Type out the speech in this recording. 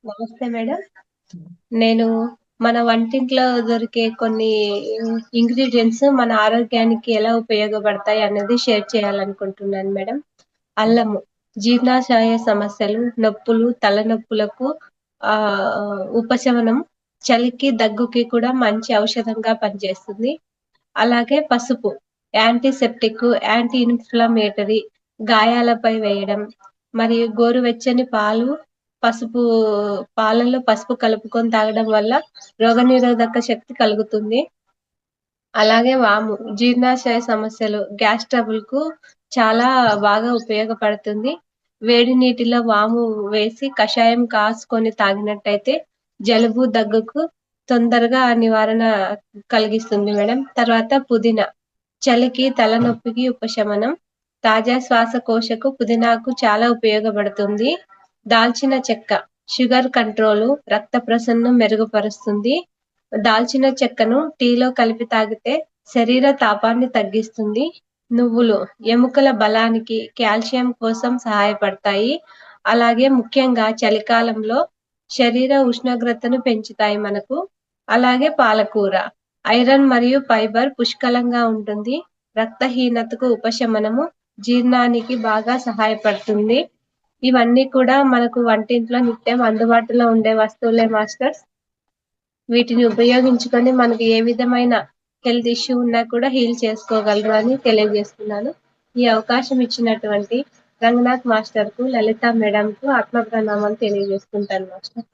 నమస్తే మేడం. నేను మన వంటింట్లో దొరికే కొన్ని ఇంగ్రీడియెంట్స్ మన ఆరోగ్యానికి ఎలా ఉపయోగపడతాయి అనేది షేర్ చేయాలనుకుంటున్నాను మేడం. అల్లము జీర్ణాశయ సమస్యలు, నొప్పులు, తలనొప్పులకు ఉపశమనం, చలికి, దగ్గుకి కూడా మంచి ఔషధంగా పనిచేస్తుంది. అలాగే పసుపు యాంటీసెప్టిక్, యాంటీ ఇన్‌ఫ్లమేటరీ, గాయాలపై వేయడం మరియు గోరువెచ్చని పాలు, పసుపు పాలల్లో పసుపు కలుపుకొని తాగడం వల్ల రోగనిరోధక శక్తి కలుగుతుంది. అలాగే వాము జీర్ణాశయ సమస్యలు, గ్యాస్ ట్రబుల్‌కు చాలా బాగా ఉపయోగపడుతుంది. వేడి నీటిలో వాము వేసి కషాయం కాసుకొని తాగినట్టయితే జలుబు, దగ్గుకు తొందరగా నివారణ కలిగిస్తుంది మేడం. తర్వాత పుదీనా చలికి, తలనొప్పికి ఉపశమనం. తాజా శ్వాసకోశకు పుదీనాకు చాలా ఉపయోగపడుతుంది. దాల్చిన చెక్క షుగర్ కంట్రోలు, రక్త ప్రసరణను మెరుగుపరుస్తుంది. దాల్చిన చెక్కను టీలో కలిపి తాగితే శరీర తాపాన్ని తగ్గిస్తుంది. నువ్వులు ఎముకల బలానికి, కాల్షియం కోసం సహాయపడతాయి. అలాగే ముఖ్యంగా చలికాలంలో శరీర ఉష్ణోగ్రతను పెంచుతాయి మనకు. అలాగే పాలకూర ఐరన్ మరియు ఫైబర్ పుష్కలంగా ఉంటుంది. రక్తహీనతకు ఉపశమనము, జీర్ణానికి బాగా సహాయపడుతుంది. ఇవన్నీ కూడా మనకు వంటింట్లో నిత్యం అందుబాటులో ఉండే వస్తువులే మాస్టర్స్. వీటిని ఉపయోగించుకొని మనకు ఏ విధమైన హెల్త్ ఇష్యూ ఉన్నా కూడా హీల్ చేసుకోగలరు అని తెలియజేస్తున్నాను. ఈ అవకాశం ఇచ్చినటువంటి రంగనాథ్ మాస్టర్‌కు, లలిత మేడంకు ఆత్మ ప్రణామాలు తెలియజేసుకుంటాను మాస్టర్.